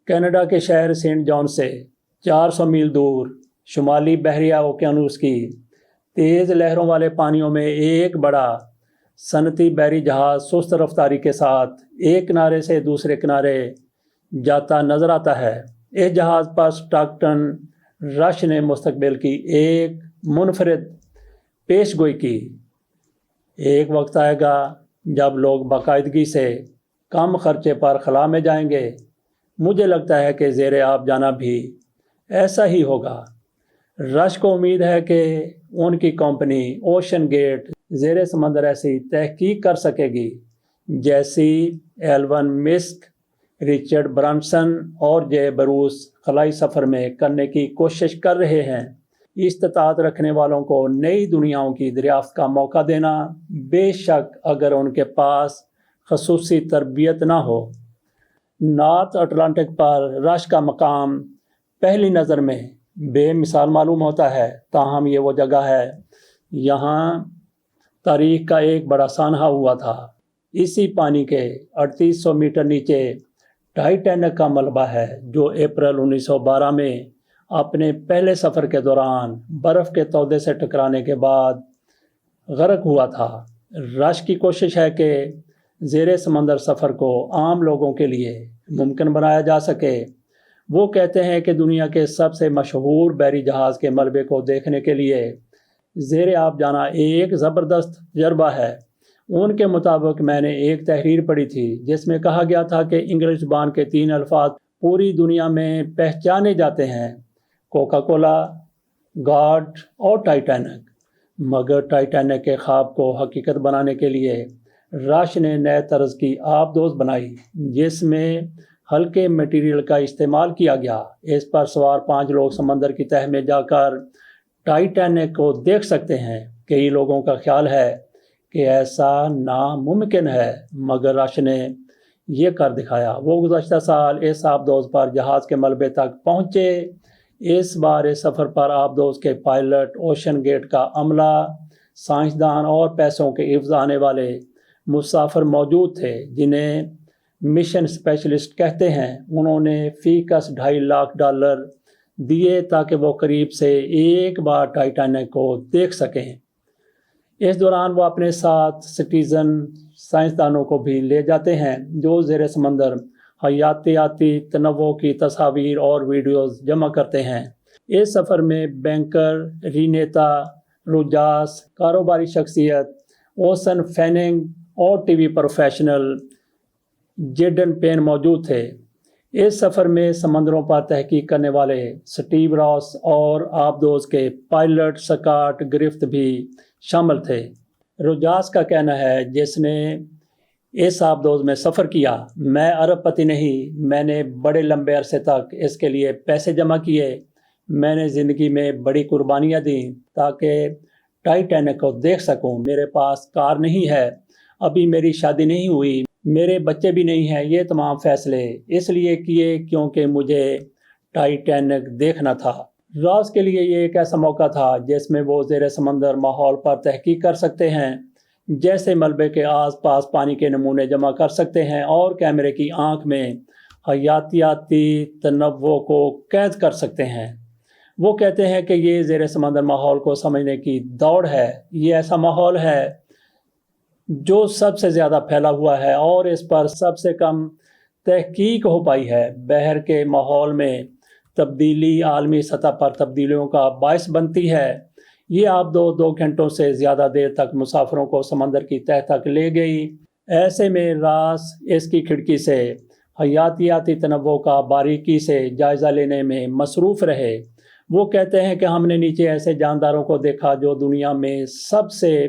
Canada کے شہر Saint جان سے 400 میل دور شمالی بحریہ اوقیانوس کی تیز لہروں والے پانیوں میں ایک بڑا صنعتی بحری جہاز سست رفتاری کے ساتھ ایک کنارے سے دوسرے کنارے جاتا نظر آتا ہے۔ اس جہاز پر اسٹاکٹن رش نے مستقبل کی ایک منفرد پیش گوئی کی۔ ایک وقت آئے گا جب لوگ باقاعدگی سے کم خرچے پر خلا میں جائیں گے۔ مجھے لگتا ہے کہ زیر آب جانا بھی ایسا ہی ہوگا۔ رش کو امید ہے کہ ان کی کمپنی اوشن گیٹ زیر سمندر ایسی تحقیق کر سکے گی جیسی ایلون مسک، رچرڈ برانسن اور جے بروس خلائی سفر میں کرنے کی کوشش کر رہے ہیں۔ استطاعت رکھنے والوں کو نئی دنیاؤں کی دریافت کا موقع دینا، بے شک اگر ان کے پاس خصوصی تربیت نہ ہو۔ نارتھ اٹلانٹک پر رش کا مقام پہلی نظر میں بے مثال معلوم ہوتا ہے، تاہم یہ وہ جگہ ہے یہاں تاریخ کا ایک بڑا سانحہ ہوا تھا۔ اسی پانی کے 3800 میٹر نیچے ٹائٹینک کا ملبہ ہے جو اپریل 1912 میں اپنے پہلے سفر کے دوران برف کے تودے سے ٹکرانے کے بعد غرق ہوا تھا۔ رش کی کوشش ہے کہ زیر سمندر سفر کو عام لوگوں کے لیے ممکن بنایا جا سکے۔ وہ کہتے ہیں کہ دنیا کے سب سے مشہور بحری جہاز کے ملبے کو دیکھنے کے لیے زیر آب جانا ایک زبردست تجربہ ہے۔ ان کے مطابق میں نے ایک تحریر پڑھی تھی جس میں کہا گیا تھا کہ انگلش زبان کے 3 الفاظ پوری دنیا میں پہچانے جاتے ہیں: کوکا کولا، گاڈ اور ٹائٹینک۔ مگر ٹائٹینک کے خواب کو حقیقت بنانے کے لیے رش نے نئے طرز کی آبدوز بنائی جس میں ہلکے میٹیریل کا استعمال کیا گیا۔ اس پر سوار 5 لوگ سمندر کی تہہ میں جا کر ٹائٹینک کو دیکھ سکتے ہیں۔ کئی لوگوں کا خیال ہے کہ ایسا ناممکن ہے، مگر رش نے یہ کر دکھایا۔ وہ گزشتہ سال اس آبدوز پر جہاز کے ملبے تک پہنچے۔ اس بار اس سفر پر آبدوز کے پائلٹ، اوشن گیٹ کا عملہ، سائنسدان اور پیسوں کے عوض آنے والے مسافر موجود تھے جنہیں مشن اسپیشلسٹ کہتے ہیں۔ انہوں نے فی کس $2.5 لاکھ دیے تاکہ وہ قریب سے ایک بار ٹائٹینک کو دیکھ سکیں۔ اس دوران وہ اپنے ساتھ سٹیزن سائنسدانوں کو بھی لے جاتے ہیں جو زیر سمندر حیاتیاتی تنوع کی تصاویر اور ویڈیوز جمع کرتے ہیں۔ اس سفر میں بینکر، رینیتا روجاس، کاروباری شخصیت اوسن فیننگ اور ٹی وی پروفیشنل جیڈن پین موجود تھے۔ اس سفر میں سمندروں پر تحقیق کرنے والے سٹیو راس اور آبدوز کے پائلٹ سکاٹ گرفت بھی شامل تھے۔ روجاس کا کہنا ہے، جس نے اس آبدوز میں سفر کیا: میں ارب پتی نہیں، میں نے بڑے لمبے عرصے تک اس کے لیے پیسے جمع کیے۔ میں نے زندگی میں بڑی قربانیاں دیں تاکہ ٹائٹینک کو دیکھ سکوں۔ میرے پاس کار نہیں ہے، ابھی میری شادی نہیں ہوئی، میرے بچے بھی نہیں ہیں۔ یہ تمام فیصلے اس لیے کیے کیونکہ مجھے ٹائٹینک دیکھنا تھا۔ راس کے لیے یہ ایک ایسا موقع تھا جس میں وہ زیر سمندر ماحول پر تحقیق کر سکتے ہیں، جیسے ملبے کے آس پاس پانی کے نمونے جمع کر سکتے ہیں اور کیمرے کی آنکھ میں حیاتیاتی تنوع کو قید کر سکتے ہیں۔ وہ کہتے ہیں کہ یہ زیر سمندر ماحول کو سمجھنے کی دوڑ ہے۔ یہ ایسا ماحول ہے جو سب سے زیادہ پھیلا ہوا ہے اور اس پر سب سے کم تحقیق ہو پائی ہے۔ بحر کے ماحول میں تبدیلی عالمی سطح پر تبدیلیوں کا باعث بنتی ہے۔ یہ آبدوز 2 گھنٹوں سے زیادہ دیر تک مسافروں کو سمندر کی تہہ تک لے گئی۔ ایسے میں راس اس کی کھڑکی سے حیاتیاتی تنوع کا باریکی سے جائزہ لینے میں مصروف رہے۔ وہ کہتے ہیں کہ ہم نے نیچے ایسے جانداروں کو دیکھا جو دنیا میں سب سے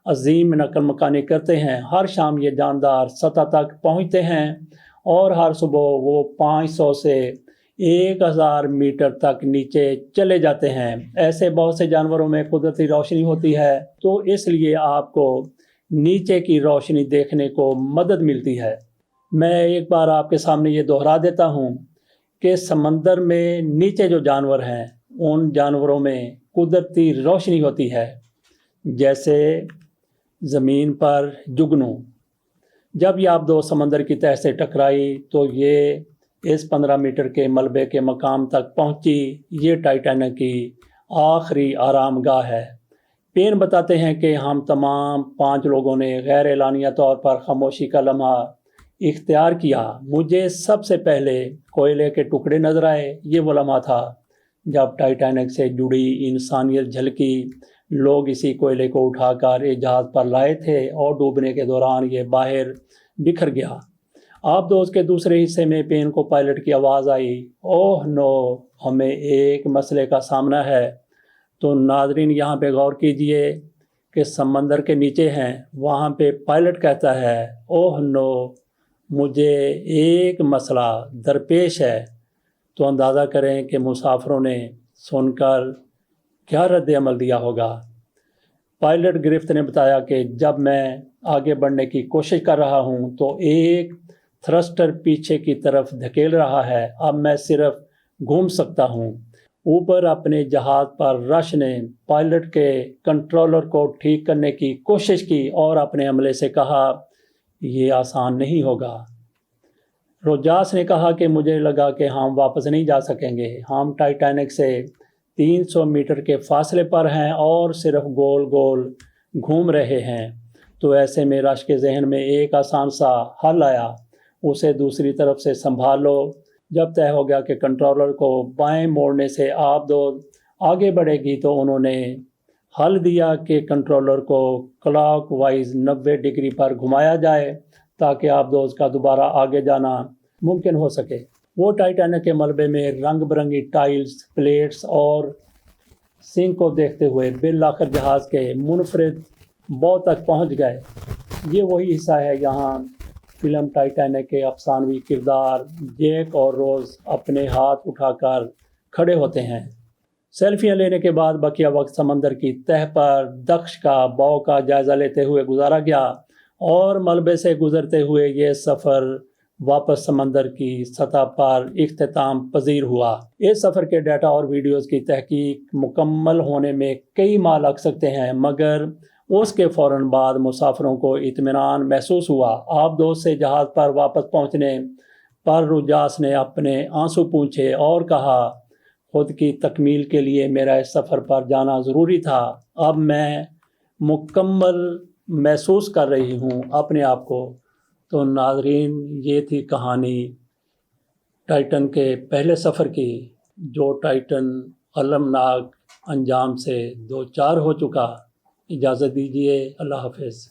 عظیم نقل مکانی کرتے ہیں۔ ہر شام یہ جاندار سطح تک پہنچتے ہیں اور ہر صبح وہ 500 سے 1000 میٹر تک نیچے چلے جاتے ہیں۔ ایسے بہت سے جانوروں میں قدرتی روشنی ہوتی ہے، تو اس لیے آپ کو نیچے کی روشنی دیکھنے کو مدد ملتی ہے۔ میں ایک بار آپ کے سامنے یہ دہرا دیتا ہوں کہ سمندر میں نیچے جو جانور ہیں ان جانوروں میں قدرتی روشنی ہوتی ہے، جیسے زمین پر جگنو۔ جب یہ آبدوز سمندر کی تہہ سے ٹکرائی تو یہ اس 15 میٹر کے ملبے کے مقام تک پہنچی یہ ٹائٹینک کی آخری آرام گاہ ہے۔ پین بتاتے ہیں کہ ہم تمام 5 لوگوں نے غیر اعلانیہ طور پر خاموشی کا لمحہ اختیار کیا۔ مجھے سب سے پہلے کوئلے کے ٹکڑے نظر آئے۔ یہ وہ لمحہ تھا جب ٹائٹینک سے جڑی انسانیت جھلکی۔ لوگ اسی کوئلے کو اٹھا کر ایک جہاز پر لائے تھے اور ڈوبنے کے دوران یہ باہر بکھر گیا۔ آبدوز کے دوسرے حصے میں پین کو پائلٹ کی آواز آئی، اوہ نو، ہمیں ایک مسئلے کا سامنا ہے۔ تو ناظرین یہاں پہ غور کیجئے کہ سمندر کے نیچے ہیں، وہاں پہ پائلٹ کہتا ہے اوہ نو، مجھے ایک مسئلہ درپیش ہے۔ تو اندازہ کریں کہ مسافروں نے سن کر کیا رد عمل دیا ہوگا۔ پائلٹ گرفت نے بتایا کہ جب میں آگے بڑھنے کی کوشش کر رہا ہوں تو ایک تھرسٹر پیچھے کی طرف دھکیل رہا ہے، اب میں صرف گھوم سکتا ہوں۔ اوپر اپنے جہاز پر رش نے پائلٹ کے کنٹرولر کو ٹھیک کرنے کی کوشش کی اور اپنے عملے سے کہا یہ آسان نہیں ہوگا۔ روجاس نے کہا کہ مجھے لگا کہ ہم واپس نہیں جا سکیں گے، ہم ٹائٹینک سے 300 میٹر کے فاصلے پر ہیں اور صرف گول گول گھوم رہے ہیں۔ تو ایسے میں رش کے ذہن میں ایک آسان سا حل آیا، اسے دوسری طرف سے سنبھال لو۔ جب طے ہو گیا کہ کنٹرولر کو بائیں موڑنے سے آبدوز آگے بڑھے گی تو انہوں نے حل دیا کہ کنٹرولر کو کلاک وائز 90 ڈگری پر گھمایا جائے تاکہ آبدوز کا دوبارہ آگے جانا ممکن ہو سکے۔ وہ ٹائٹینک کے ملبے میں رنگ برنگی ٹائلز، پلیٹس اور سنک کو دیکھتے ہوئے بالآخر جہاز کے منفرد بو تک پہنچ گئے۔ یہ وہی حصہ ہے یہاں فلم ٹائٹینک کے افسانوی کردار جیک اور روز اپنے ہاتھ اٹھا کر کھڑے ہوتے ہیں۔ سیلفیاں لینے کے بعد بقیہ وقت سمندر کی تہہ پر دخش کا بو کا جائزہ لیتے ہوئے گزارا گیا اور ملبے سے گزرتے ہوئے یہ سفر واپس سمندر کی سطح پر اختتام پذیر ہوا۔ اس سفر کے ڈیٹا اور ویڈیوز کی تحقیق مکمل ہونے میں کئی ماہ لگ سکتے ہیں، مگر اس کے فوراً بعد مسافروں کو اطمینان محسوس ہوا۔ آبدوز سے جہاز پر واپس پہنچنے پر روجاس نے اپنے آنسو پونچھے اور کہا خود کی تکمیل کے لیے میرا اس سفر پر جانا ضروری تھا، اب میں مکمل محسوس کر رہی ہوں اپنے آپ کو۔ تو ناظرین یہ تھی کہانی ٹائٹن کے پہلے سفر کی، جو ٹائٹن المناک انجام سے دوچار ہو چکا۔ اجازت دیجیے، اللہ حافظ۔